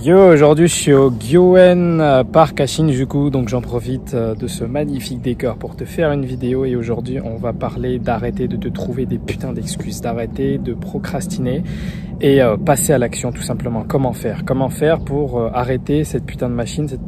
Yo, aujourd'hui je suis au Gyoen Park à Shinjuku, donc j'en profite de ce magnifique décor pour te faire une vidéo. Et aujourd'hui on va parler d'arrêter de te trouver des putains d'excuses, d'arrêter de procrastiner et passer à l'action tout simplement. Comment faire pour arrêter cette putain de machine, cette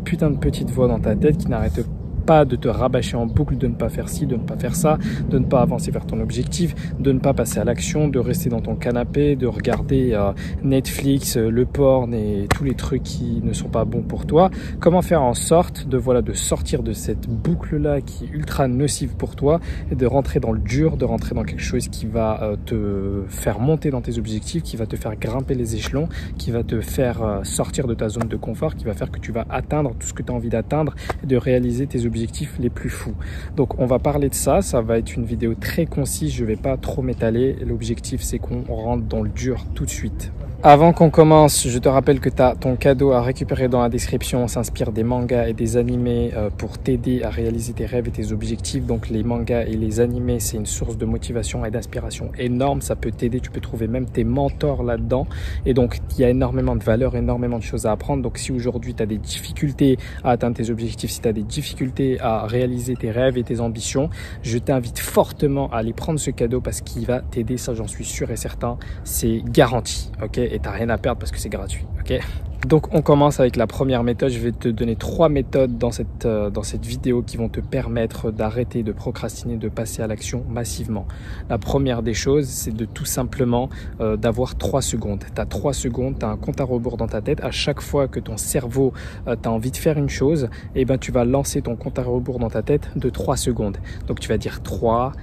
putain de petite voix dans ta tête qui n'arrête pas de te rabâcher en boucle, de ne pas faire ci, de ne pas faire ça, de ne pas avancer vers ton objectif, de ne pas passer à l'action, de rester dans ton canapé, de regarder Netflix, le porn et tous les trucs qui ne sont pas bons pour toi. Comment faire en sorte de sortir de cette boucle-là qui est ultra nocive pour toi et de rentrer dans le dur, de rentrer dans quelque chose qui va te faire monter dans tes objectifs, qui va te faire grimper les échelons, qui va te faire sortir de ta zone de confort, qui va faire que tu vas atteindre tout ce que tu as envie d'atteindre et de réaliser tes objectifs les plus fous. Donc on va parler de ça, ça va être une vidéo très concise, je vais pas trop m'étaler. L'objectif c'est qu'on rentre dans le dur tout de suite. Avant qu'on commence, je te rappelle que tu as ton cadeau à récupérer dans la description. On s'inspire des mangas et des animés pour t'aider à réaliser tes rêves et tes objectifs. Donc les mangas et les animés, c'est une source de motivation et d'inspiration énorme. Ça peut t'aider, tu peux trouver même tes mentors là-dedans. Et donc il y a énormément de valeur, énormément de choses à apprendre. Donc si aujourd'hui tu as des difficultés à atteindre tes objectifs, si tu as des difficultés à réaliser tes rêves et tes ambitions, je t'invite fortement à aller prendre ce cadeau parce qu'il va t'aider, ça j'en suis sûr et certain. C'est garanti, ok? Et t'as rien à perdre parce que c'est gratuit, ok? Donc on commence avec la première méthode. Je vais te donner 3 méthodes dans cette vidéo qui vont te permettre d'arrêter de procrastiner, de passer à l'action massivement. La première des choses, c'est de tout simplement d'avoir 3 secondes. Tu as 3 secondes, tu as un compte à rebours dans ta tête. À chaque fois que ton cerveau t'as envie de faire une chose, et ben tu vas lancer ton compte à rebours dans ta tête de 3 secondes. Donc tu vas dire 3,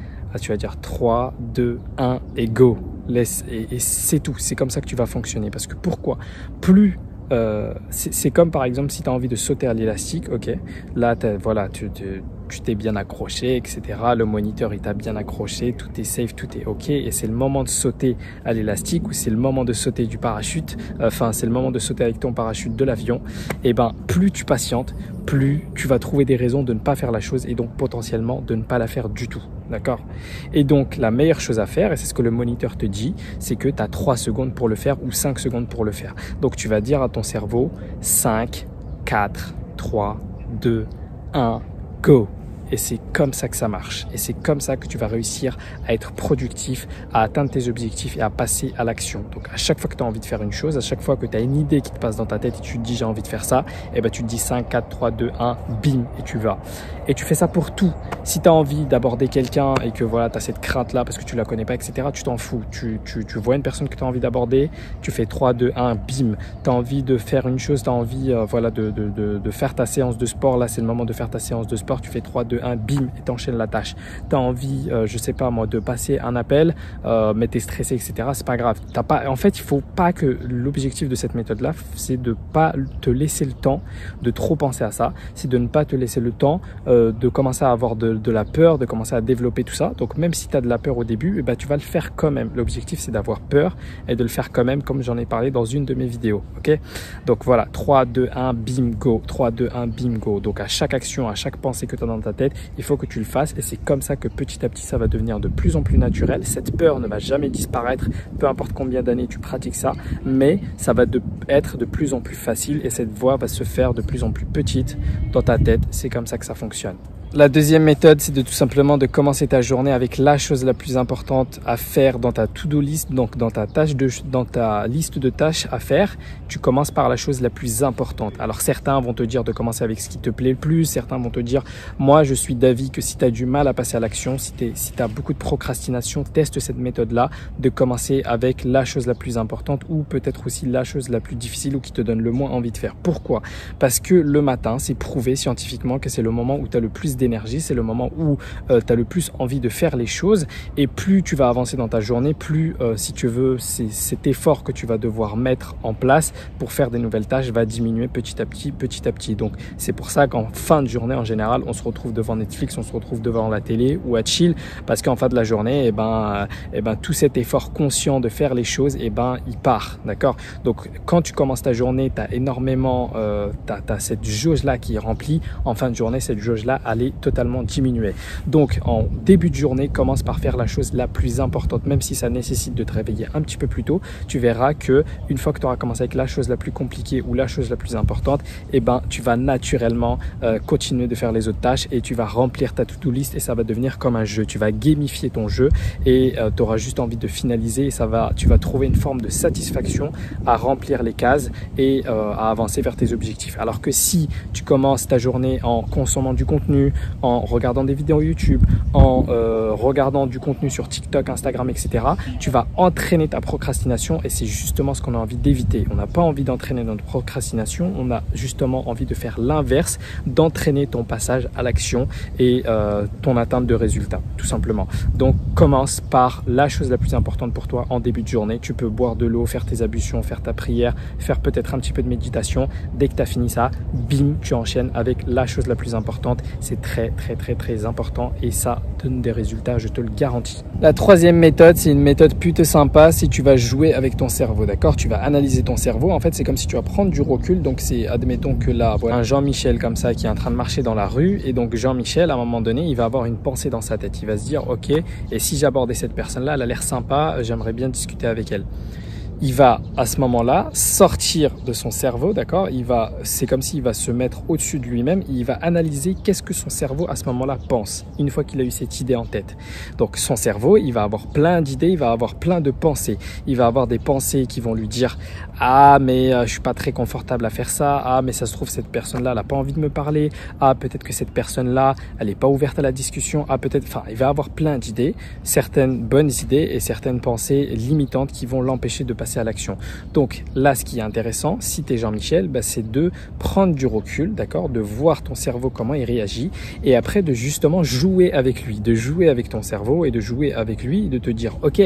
2, 1 et go. Et c'est tout, c'est comme ça que tu vas fonctionner. Parce que pourquoi? Plus c'est comme par exemple si tu as envie de sauter à l'élastique, ok, là voilà, tu t'es bien accroché, etc. Le moniteur il t'a bien accroché, tout est safe, tout est ok, et c'est le moment de sauter à l'élastique ou c'est le moment de sauter du parachute, enfin c'est le moment de sauter avec ton parachute de l'avion. Et ben plus tu patientes, plus tu vas trouver des raisons de ne pas faire la chose et donc potentiellement de ne pas la faire du tout, d'accord? Et donc la meilleure chose à faire, et c'est ce que le moniteur te dit, c'est que tu as 3 secondes pour le faire ou 5 secondes pour le faire. Donc tu vas dire à ton cerveau 5, 4, 3, 2, 1, go! Et c'est comme ça que ça marche. Et c'est comme ça que tu vas réussir à être productif, à atteindre tes objectifs et à passer à l'action. Donc à chaque fois que tu as envie de faire une chose, à chaque fois que tu as une idée qui te passe dans ta tête et tu te dis j'ai envie de faire ça, et ben tu te dis 5, 4, 3, 2, 1, bim, et tu vas. Et tu fais ça pour tout. Si tu as envie d'aborder quelqu'un et que voilà, tu as cette crainte-là parce que tu la connais pas, etc., tu t'en fous. Tu vois une personne que tu as envie d'aborder, tu fais 3, 2, 1, bim. Tu as envie de faire une chose, tu as envie voilà, de faire ta séance de sport. Là, c'est le moment de faire ta séance de sport. Tu fais 3, 2, 1, bim, et t'enchaînes la tâche. Tu as envie, je sais pas moi, de passer un appel, mais tu es stressé, etc., c'est pas grave. En fait, il faut pas que l'objectif de cette méthode-là, c'est de pas te laisser le temps de trop penser à ça. C'est de ne pas te laisser le temps de commencer à avoir de la peur, de commencer à développer tout ça. Donc même si tu as de la peur au début, ben, tu vas le faire quand même. L'objectif c'est d'avoir peur et de le faire quand même, comme j'en ai parlé dans une de mes vidéos, ok? Donc voilà, 3, 2, 1, bim, go. 3, 2, 1, bim, go. Donc à chaque action, à chaque pensée que tu as dans ta tête, il faut que tu le fasses et c'est comme ça que petit à petit ça va devenir de plus en plus naturel. Cette peur ne va jamais disparaître, peu importe combien d'années tu pratiques ça, mais ça va être de plus en plus facile et cette voix va se faire de plus en plus petite dans ta tête. C'est comme ça que ça fonctionne. La deuxième méthode, c'est de tout simplement de commencer ta journée avec la chose la plus importante à faire dans ta to-do list, donc dans ta liste de tâches à faire. Tu commences par la chose la plus importante. Alors certains vont te dire de commencer avec ce qui te plaît le plus, certains vont te dire, moi je suis d'avis que si tu as du mal à passer à l'action, si tu as beaucoup de procrastination, teste cette méthode-là, de commencer avec la chose la plus importante ou peut-être aussi la chose la plus difficile ou qui te donne le moins envie de faire. Pourquoi? Parce que le matin, c'est prouvé scientifiquement que c'est le moment où tu as le plus d'énergie, c'est le moment où tu as le plus envie de faire les choses et plus tu vas avancer dans ta journée, plus si tu veux, cet effort que tu vas devoir mettre en place pour faire des nouvelles tâches va diminuer petit à petit. Donc c'est pour ça qu'en fin de journée en général, on se retrouve devant Netflix, on se retrouve devant la télé ou à chill parce qu'en fin de la journée, tout cet effort conscient de faire les choses, il part, d'accord? Donc quand tu commences ta journée, tu as énormément, t'as cette jauge là qui est remplie. En fin de journée, cette jauge là, elle allait totalement diminuer. Donc en début de journée, commence par faire la chose la plus importante, même si ça nécessite de te réveiller un petit peu plus tôt. Tu verras que une fois que tu auras commencé avec la chose la plus compliquée ou la chose la plus importante, eh ben, tu vas naturellement continuer de faire les autres tâches et tu vas remplir ta to-do list et ça va devenir comme un jeu. Tu vas gamifier ton jeu et tu auras juste envie de finaliser et tu vas trouver une forme de satisfaction à remplir les cases et à avancer vers tes objectifs. Alors que si tu commences ta journée en consommant du contenu, en regardant des vidéos YouTube, en regardant du contenu sur TikTok, Instagram, etc., tu vas entraîner ta procrastination et c'est justement ce qu'on a envie d'éviter. On n'a pas envie d'entraîner notre procrastination, on a justement envie de faire l'inverse, d'entraîner ton passage à l'action et ton atteinte de résultats, tout simplement. Donc, commence par la chose la plus importante pour toi en début de journée. Tu peux boire de l'eau, faire tes ablutions, faire ta prière, faire peut-être un petit peu de méditation. Dès que tu as fini ça, bim, tu enchaînes avec la chose la plus importante. C'est très, très, très, très important et ça donne des résultats, je te le garantis. La troisième méthode, c'est une méthode plutôt sympa. Si tu vas jouer avec ton cerveau, d'accord? Tu vas analyser ton cerveau. En fait, c'est comme si tu vas prendre du recul. Donc, c'est, admettons que là, voilà, un Jean-Michel comme ça qui est en train de marcher dans la rue. Et donc, Jean-Michel, à un moment donné, il va avoir une pensée dans sa tête. Il va se dire, ok, et si j'abordais cette personne-là, elle a l'air sympa, j'aimerais bien discuter avec elle. Il va à ce moment-là sortir de son cerveau, d'accord? C'est comme s'il va se mettre au-dessus de lui-même. Il va analyser qu'est-ce que son cerveau à ce moment-là pense, une fois qu'il a eu cette idée en tête. Donc son cerveau, il va avoir plein d'idées, il va avoir plein de pensées. Il va avoir des pensées qui vont lui dire « Ah, mais je suis pas très confortable à faire ça. Ah, mais ça se trouve cette personne-là, elle a pas envie de me parler. Ah, peut-être que cette personne-là, elle est pas ouverte à la discussion. Ah, peut-être... » Enfin, il va avoir plein d'idées, certaines bonnes idées et certaines pensées limitantes qui vont l'empêcher de passer à l'action. Donc là, ce qui est intéressant, si tu es Jean-Michel, c'est de prendre du recul, d'accord, de voir ton cerveau comment il réagit et après de justement jouer avec lui, de jouer avec ton cerveau et de jouer avec lui, de te dire ok,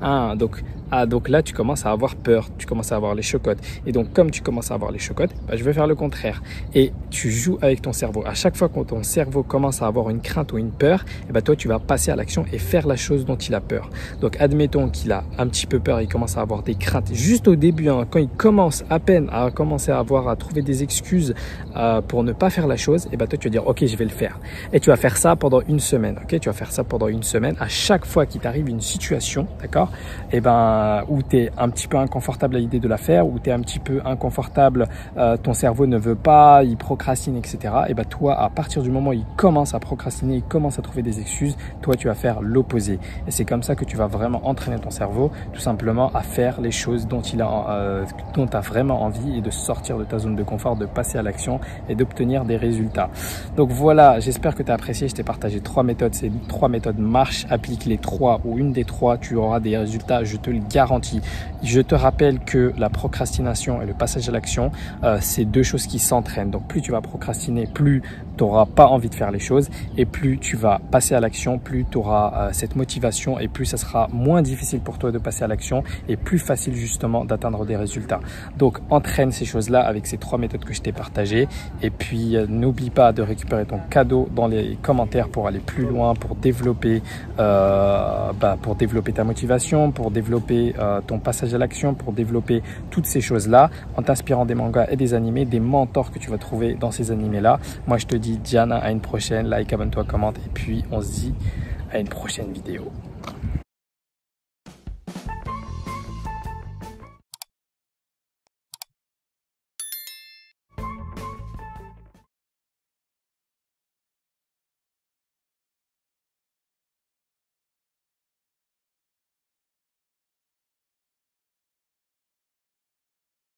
hein, donc là tu commences à avoir peur, tu commences à avoir les chocottes et donc comme tu commences à avoir les chocottes, je vais faire le contraire et tu joues avec ton cerveau. À chaque fois que ton cerveau commence à avoir une crainte ou une peur, toi tu vas passer à l'action et faire la chose dont il a peur. Donc admettons qu'il a un petit peu peur, il commence à avoir des craintes juste au début, hein, quand il commence à peine à commencer à trouver des excuses pour ne pas faire la chose, toi tu vas dire ok, je vais le faire et tu vas faire ça pendant une semaine. Ok, tu vas faire ça pendant une semaine. À chaque fois qu'il t'arrive une situation, d'accord, où tu es un petit peu inconfortable à l'idée de la faire, où tu es un petit peu inconfortable, ton cerveau ne veut pas, il procrastine, etc. Toi, à partir du moment où il commence à procrastiner, il commence à trouver des excuses, toi tu vas faire l'opposé. Et c'est comme ça que tu vas vraiment entraîner ton cerveau tout simplement à faire les choses dont tu as vraiment envie et de sortir de ta zone de confort, de passer à l'action et d'obtenir des résultats. Donc voilà, j'espère que tu as apprécié. Je t'ai partagé 3 méthodes. Ces 3 méthodes marchent. Applique les 3 ou une des 3, tu auras des résultats, je te le garantis. Je te rappelle que la procrastination et le passage à l'action, c'est 2 choses qui s'entraînent. Donc plus tu vas procrastiner, plus tu n'auras pas envie de faire les choses et plus tu vas passer à l'action, plus tu auras cette motivation et plus ça sera moins difficile pour toi de passer à l'action et plus facile justement d'atteindre des résultats. Donc entraîne ces choses-là avec ces 3 méthodes que je t'ai partagées et puis n'oublie pas de récupérer ton cadeau dans les commentaires pour aller plus loin, pour développer ta motivation, pour développer ton passage à l'action, pour développer toutes ces choses-là en t'inspirant des mangas et des animés, des mentors que tu vas trouver dans ces animés-là. Moi je te dis Diana, à une prochaine, like, abonne-toi, commente et puis on se dit à une prochaine vidéo.